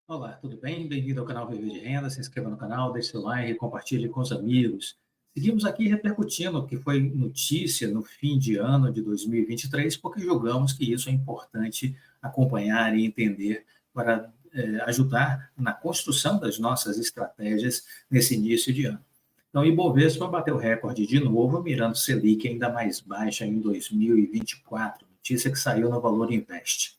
Olá, tudo bem? Bem-vindo ao canal Viver de Renda. Se inscreva no canal, deixe seu like, compartilhe com os amigos. Seguimos aqui repercutindo o que foi notícia no fim de ano de 2023, porque julgamos que isso é importante acompanhar e entender para ajudar na construção das nossas estratégias nesse início de ano. Então, o Ibovespa bateu recorde de novo, mirando Selic ainda mais baixa em 2024, notícia que saiu no Valor Invest.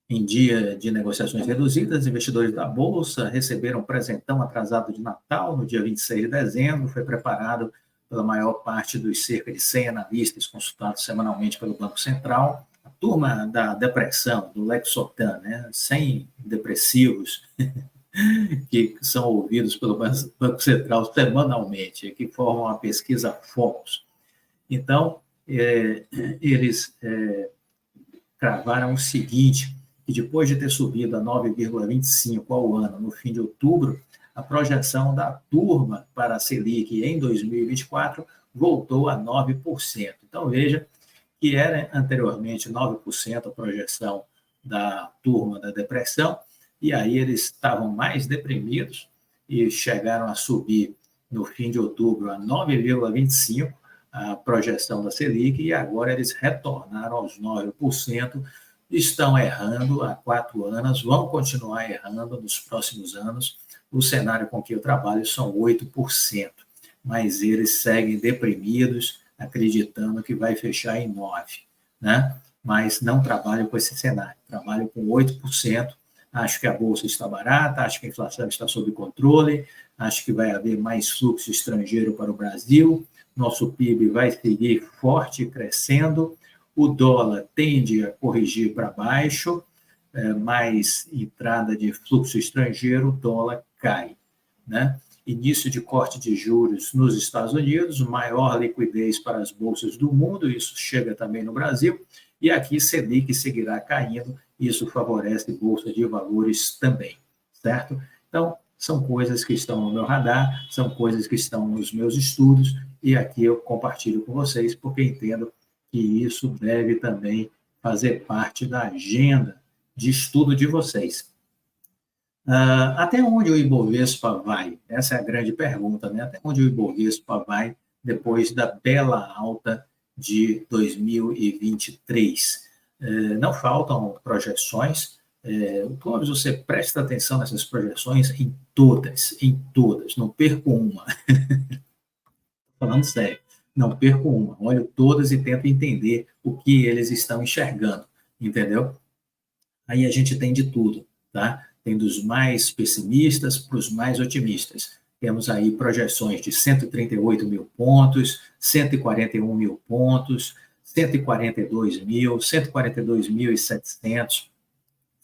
Em dia de negociações reduzidas, investidores da Bolsa receberam um presentão atrasado de Natal, no dia 26 de dezembro, foi preparado pela maior parte dos cerca de 100 analistas consultados semanalmente pelo Banco Central. A turma da depressão, do Lexotan, 100 depressivos que são ouvidos pelo Banco Central semanalmente, que formam a pesquisa Focus. Então, eles cravaram o seguinte, que depois de ter subido a 9,25 ao ano no fim de outubro, a projeção da turma para a Selic em 2024 voltou a 9%. Então, veja que era anteriormente 9% a projeção da turma da depressão, e aí eles estavam mais deprimidos e chegaram a subir no fim de outubro a 9,25%, a projeção da Selic, e agora eles retornaram aos 9%, estão errando há 4 anos, vão continuar errando nos próximos anos. O cenário com que eu trabalho são 8%, mas eles seguem deprimidos, acreditando que vai fechar em 9%, Mas não trabalho com esse cenário, trabalho com 8%, acho que a Bolsa está barata, acho que a inflação está sob controle, acho que vai haver mais fluxo estrangeiro para o Brasil, nosso PIB vai seguir forte, crescendo, o dólar tende a corrigir para baixo, mais entrada de fluxo estrangeiro, o dólar cai. Início de corte de juros nos Estados Unidos, maior liquidez para as bolsas do mundo, isso chega também no Brasil, e aqui Selic seguirá caindo, isso favorece bolsa de valores também, certo? Então, são coisas que estão no meu radar, são coisas que estão nos meus estudos, e aqui eu compartilho com vocês, porque entendo que isso deve também fazer parte da agenda de estudo de vocês. Até onde o Ibovespa vai? Essa é a grande pergunta, Até onde o Ibovespa vai depois da bela alta de 2023? Não faltam projeções. Clóvis, você presta atenção nessas projeções em todas, não perco uma. Falando sério, não perco uma. Olho todas e tento entender o que eles estão enxergando, entendeu? Aí a gente tem de tudo, tá? Tem dos mais pessimistas para os mais otimistas. Temos aí projeções de 138 mil pontos, 141 mil pontos, 142 mil, 142.700,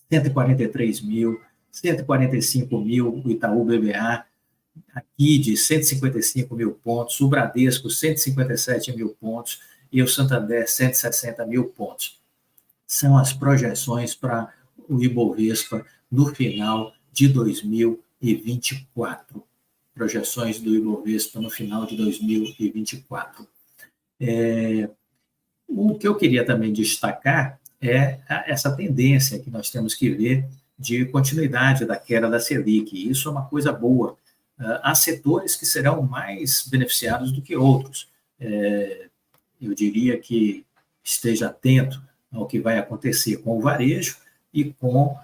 143 mil, 145 mil, o Itaú BBA, aqui de 155 mil pontos, o Bradesco 157 mil pontos e o Santander 160 mil pontos. São as projeções para o Ibovespa no final de 2024. Projeções do Ibovespa no final de 2024. O que eu queria também destacar é essa tendência que nós temos que ver de continuidade da queda da Selic. Isso é uma coisa boa. Há setores que serão mais beneficiados do que outros. Eu diria que esteja atento ao que vai acontecer com o varejo e com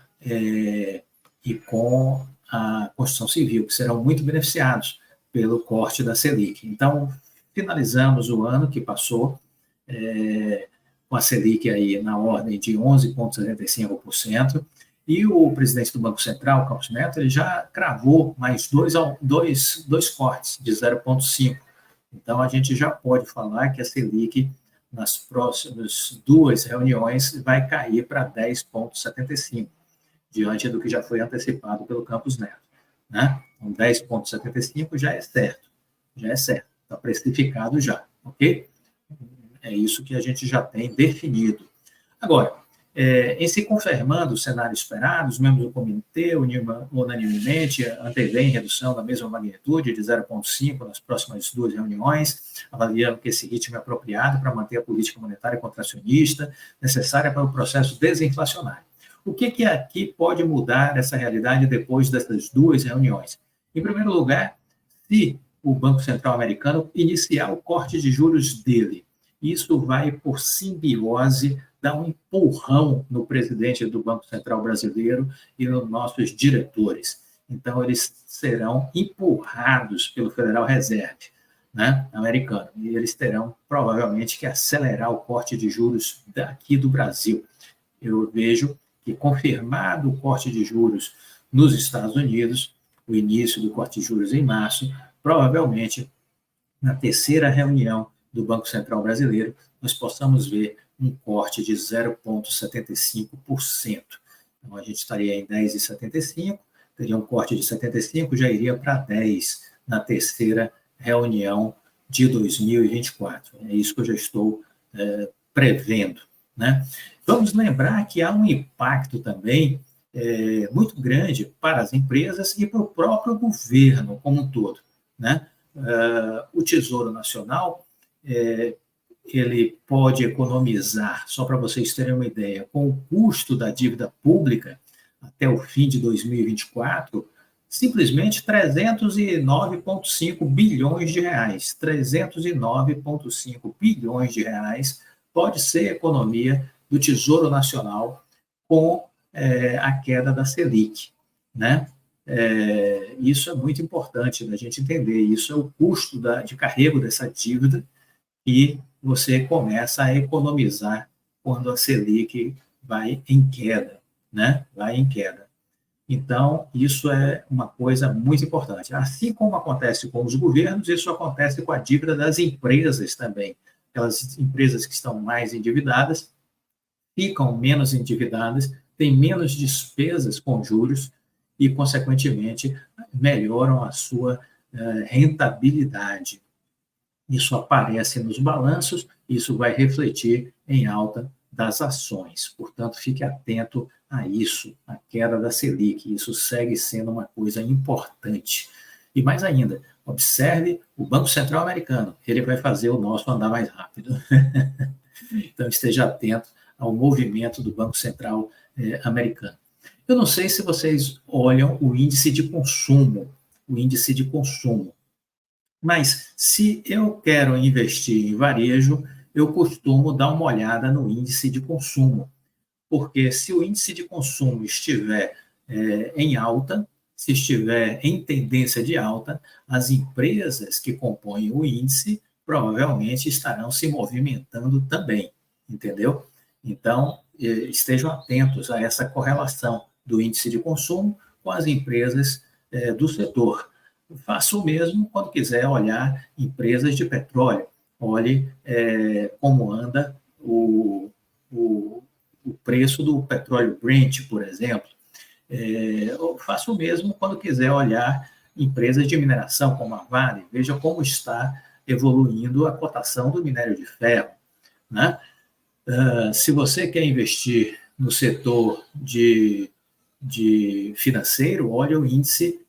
a construção civil, que serão muito beneficiados pelo corte da Selic. Então, finalizamos o ano que passou com a Selic aí na ordem de 11,75%, e o presidente do Banco Central, Campos Neto, ele já cravou mais dois cortes de 0,5%. Então, a gente já pode falar que a Selic, nas próximas 2 reuniões, vai cair para 10,75%, diante do que já foi antecipado pelo Campos Neto. Então, 10,75% já é certo, está precificado já, ok? É isso que a gente já tem definido. Agora, em se confirmando o cenário esperado, os membros do comitê, unanimemente, antevêem redução da mesma magnitude de 0,5% nas próximas 2 reuniões, avaliando que esse ritmo é apropriado para manter a política monetária contracionista, necessária para o processo desinflacionário. O que aqui pode mudar essa realidade depois dessas duas reuniões? Em primeiro lugar, se o Banco Central americano iniciar o corte de juros dele, isso vai, por simbiose, dar um empurrão no presidente do Banco Central brasileiro e nos nossos diretores. Então, eles serão empurrados pelo Federal Reserve, né, americano, e eles terão, provavelmente, que acelerar o corte de juros daqui do Brasil. Eu vejo que, confirmado o corte de juros nos Estados Unidos, o início do corte de juros em março, provavelmente, na terceira reunião do Banco Central brasileiro, nós possamos ver um corte de 0,75%. Então, a gente estaria em 10,75%, teria um corte de 75%, já iria para 10% na terceira reunião de 2024. É isso que eu já estou prevendo, né? Vamos lembrar que há um impacto também muito grande para as empresas e para o próprio governo como um todo, né? O Tesouro Nacional, ele pode economizar, só para vocês terem uma ideia, com o custo da dívida pública até o fim de 2024, simplesmente 309,5 bilhões de reais. 309,5 bilhões de reais pode ser a economia do Tesouro Nacional com a queda da Selic, né? Isso é muito importante da gente entender. Isso é o custo de carrego dessa dívida e você começa a economizar quando a Selic vai em queda, né? Vai em queda. Então, isso é uma coisa muito importante. Assim como acontece com os governos, isso acontece com a dívida das empresas também. Aquelas empresas que estão mais endividadas ficam menos endividadas, têm menos despesas com juros e, consequentemente, melhoram a sua rentabilidade. Isso aparece nos balanços, isso vai refletir em alta das ações. Portanto, fique atento a isso, a queda da Selic. Isso segue sendo uma coisa importante. E mais ainda, observe o Banco Central americano. Ele vai fazer o nosso andar mais rápido. Então, esteja atento ao movimento do Banco Central americano. Eu não sei se vocês olham o índice de consumo, mas se eu quero investir em varejo, eu costumo dar uma olhada no índice de consumo, porque se o índice de consumo estiver em alta, se estiver em tendência de alta, as empresas que compõem o índice provavelmente estarão se movimentando também, entendeu? Então, estejam atentos a essa correlação do índice de consumo com as empresas do setor. Faça o mesmo quando quiser olhar empresas de petróleo. Olhe como anda o preço do petróleo Brent, por exemplo. Faça o mesmo quando quiser olhar empresas de mineração, como a Vale. Veja como está evoluindo a cotação do minério de ferro, né? Se você quer investir no setor de financeiro, olhe o índice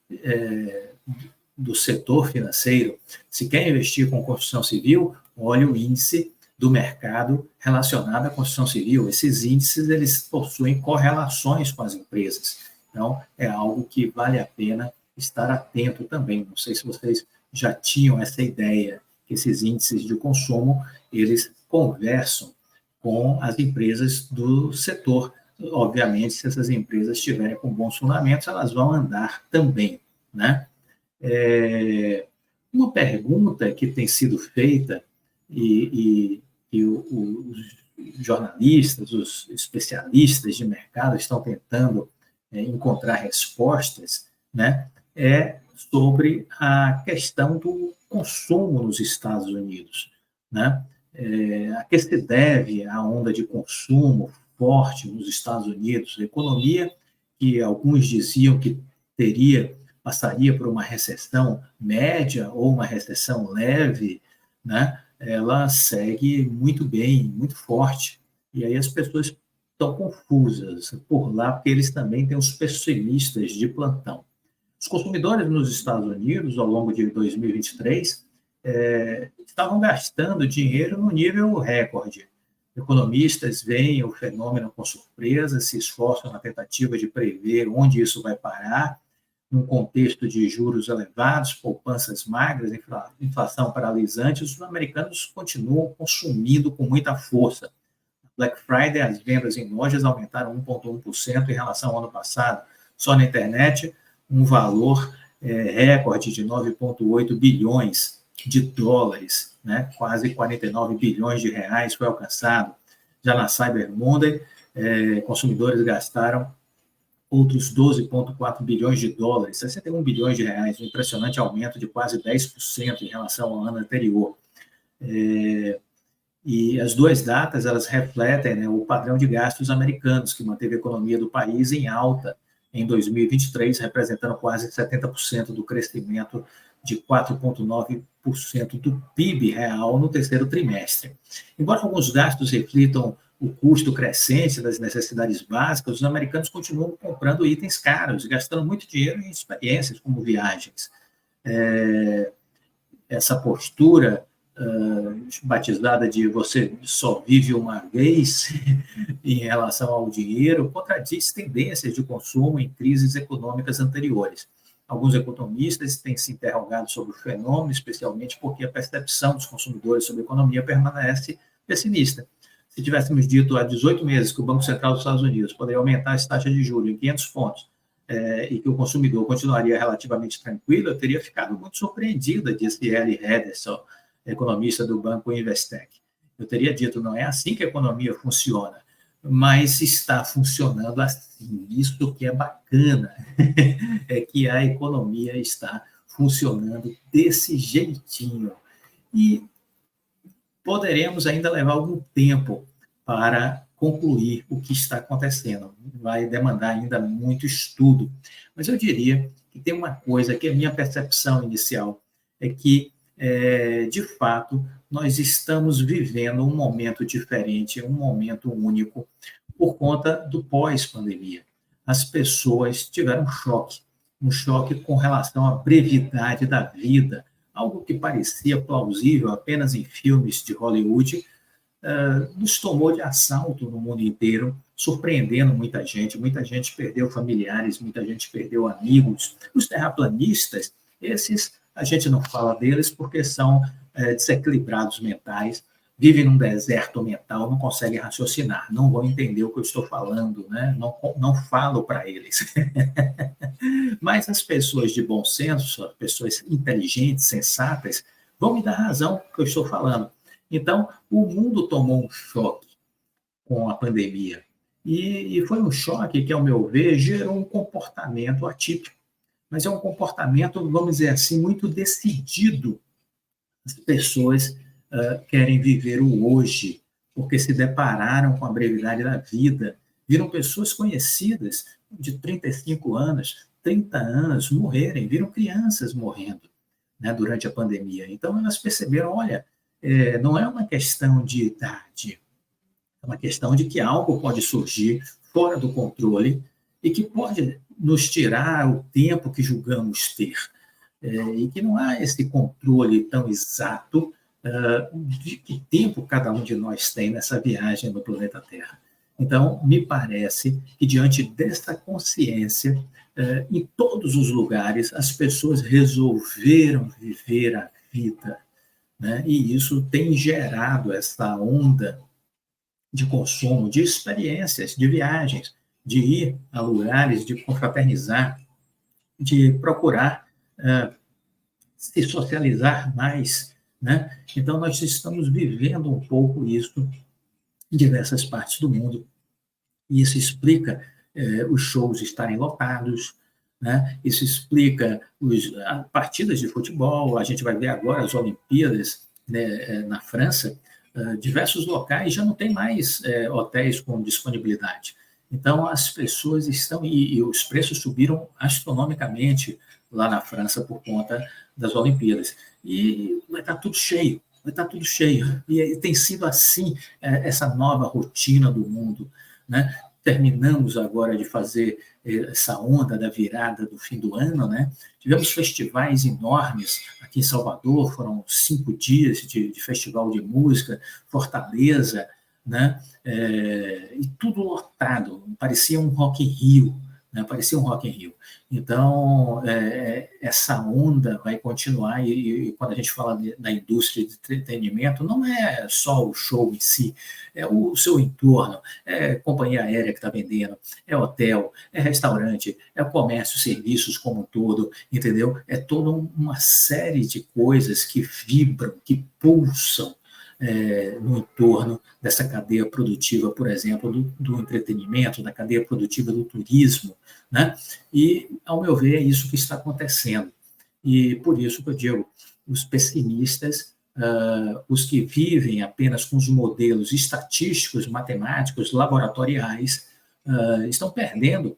do setor financeiro. Se quer investir com construção civil, olhe o índice do mercado relacionado à construção civil. Esses índices, eles possuem correlações com as empresas. Então, é algo que vale a pena estar atento também. Não sei se vocês já tinham essa ideia, que esses índices de consumo, eles conversam com as empresas do setor. Obviamente, se essas empresas estiverem com bons fundamentos, elas vão andar também, né? Uma pergunta que tem sido feita e os jornalistas, os especialistas de mercado estão tentando encontrar respostas, né, é sobre a questão do consumo nos Estados Unidos, né? A que se deve a onda de consumo forte nos Estados Unidos? A economia que alguns diziam que passaria por uma recessão média ou uma recessão leve, né? Ela segue muito bem, muito forte. E aí as pessoas estão confusas por lá, porque eles também têm os pessimistas de plantão. Os consumidores nos Estados Unidos, ao longo de 2023, estavam gastando dinheiro no nível recorde. Economistas veem o fenômeno com surpresa, se esforçam na tentativa de prever onde isso vai parar, num contexto de juros elevados, poupanças magras, inflação paralisante, os americanos continuam consumindo com muita força. Black Friday, as vendas em lojas aumentaram 1,1% em relação ao ano passado. Só na internet, um valor recorde de 9,8 bilhões de dólares, né? Quase 49 bilhões de reais foi alcançado. Já na Cyber Monday, consumidores gastaram outros 12,4 bilhões de dólares, 61 bilhões de reais, um impressionante aumento de quase 10% em relação ao ano anterior. E as duas datas, elas refletem, né, o padrão de gastos americanos, que manteve a economia do país em alta em 2023, representando quase 70% do crescimento de 4,9% do PIB real no terceiro trimestre. Embora alguns gastos reflitam o custo crescente das necessidades básicas, os americanos continuam comprando itens caros, gastando muito dinheiro em experiências como viagens. Essa postura batizada de você só vive uma vez em relação ao dinheiro, contradiz tendências de consumo em crises econômicas anteriores. Alguns economistas têm se interrogado sobre o fenômeno, especialmente porque a percepção dos consumidores sobre a economia permanece pessimista. Se tivéssemos dito há 18 meses que o Banco Central dos Estados Unidos poderia aumentar as taxas de juros em 500 pontos e que o consumidor continuaria relativamente tranquilo, eu teria ficado muito surpreendida, disse Ellie Henderson, economista do banco Investec. Eu teria dito, não é assim que a economia funciona, mas está funcionando assim. Isso que é bacana, é que a economia está funcionando desse jeitinho. E poderemos ainda levar algum tempo para concluir o que está acontecendo. Vai demandar ainda muito estudo. Mas eu diria que tem uma coisa que a minha percepção inicial é que, de fato, nós estamos vivendo um momento diferente, um momento único, por conta do pós-pandemia. As pessoas tiveram um choque com relação à brevidade da vida, algo que parecia plausível apenas em filmes de Hollywood, nos tomou de assalto no mundo inteiro, surpreendendo muita gente perdeu familiares, muita gente perdeu amigos. Os terraplanistas, esses a gente não fala deles porque são desequilibrados mentais, vivem num deserto mental, não conseguem raciocinar, não vão entender o que eu estou falando, né? Não falo para eles. Mas as pessoas de bom senso, as pessoas inteligentes, sensatas, vão me dar razão no que eu estou falando. Então, o mundo tomou um choque com a pandemia. E foi um choque que, ao meu ver, gerou um comportamento atípico. Mas é um comportamento, vamos dizer assim, muito decidido. As pessoas querem viver o hoje, porque se depararam com a brevidade da vida. Viram pessoas conhecidas de 35 anos, 30 anos morrerem, viram crianças morrendo, né, durante a pandemia. Então, elas perceberam, olha, não é uma questão de idade, é uma questão de que algo pode surgir fora do controle e que pode nos tirar o tempo que julgamos ter. E que não há esse controle tão exato de que tempo cada um de nós tem nessa viagem no planeta Terra. Então, me parece que, diante dessa consciência, em todos os lugares, as pessoas resolveram viver a vida, né? E isso tem gerado essa onda de consumo, de experiências, de viagens, de ir a lugares, de confraternizar, de procurar se socializar mais, né? Então, nós estamos vivendo um pouco isso em diversas partes do mundo. E isso explica os shows estarem lotados, né? Isso explica as partidas de futebol. A gente vai ver agora as Olimpíadas, né, na França. Diversos locais já não tem mais hotéis com disponibilidade. Então, as pessoas estão... E os preços subiram astronomicamente lá na França por conta das Olimpíadas. E vai estar tudo cheio, vai estar tudo cheio. E tem sido assim essa nova rotina do mundo, né? Terminamos agora de fazer essa onda da virada do fim do ano, né? Tivemos festivais enormes aqui em Salvador, foram 5 dias de festival de música, Fortaleza, né? E tudo lotado, parecia um Rock in Rio, né? Parecia um Rock in Rio. Então, essa onda vai continuar, e quando a gente fala da indústria de entretenimento, não é só o show em si, é o seu entorno, é companhia aérea que está vendendo, é hotel, é restaurante, é comércio, serviços como um todo, entendeu? É toda uma série de coisas que vibram, que pulsam no entorno dessa cadeia produtiva, por exemplo, do entretenimento, da cadeia produtiva do turismo, né? E, ao meu ver, é isso que está acontecendo. E por isso que eu digo, os pessimistas, os que vivem apenas com os modelos estatísticos, matemáticos, laboratoriais, estão perdendo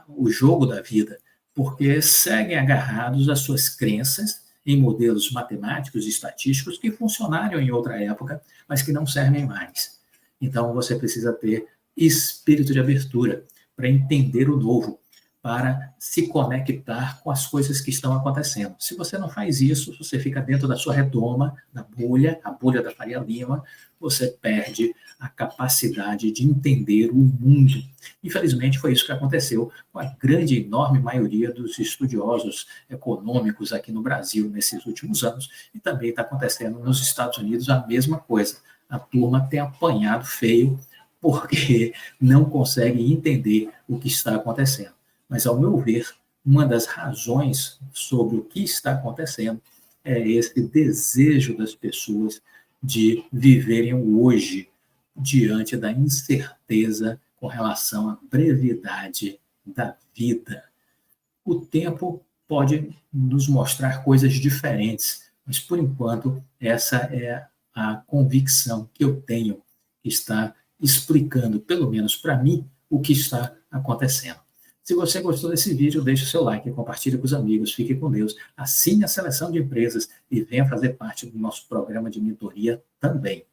o jogo da vida, porque seguem agarrados às suas crenças em modelos matemáticos e estatísticos que funcionaram em outra época, mas que não servem mais. Então, você precisa ter espírito de abertura para entender o novo, para se conectar com as coisas que estão acontecendo. Se você não faz isso, você fica dentro da sua redoma, da bolha, a bolha da Faria Lima, você perde a capacidade de entender o mundo. Infelizmente, foi isso que aconteceu com a grande, enorme maioria dos estudiosos econômicos aqui no Brasil nesses últimos anos, e também está acontecendo nos Estados Unidos a mesma coisa. A turma tem apanhado feio porque não consegue entender o que está acontecendo. Mas, ao meu ver, uma das razões sobre o que está acontecendo é esse desejo das pessoas de viverem o hoje diante da incerteza com relação à brevidade da vida. O tempo pode nos mostrar coisas diferentes, mas, por enquanto, essa é a convicção que eu tenho, que está explicando, pelo menos para mim, o que está acontecendo. Se você gostou desse vídeo, deixe o seu like, compartilhe com os amigos, fique com Deus, assine a seleção de empresas e venha fazer parte do nosso programa de mentoria também.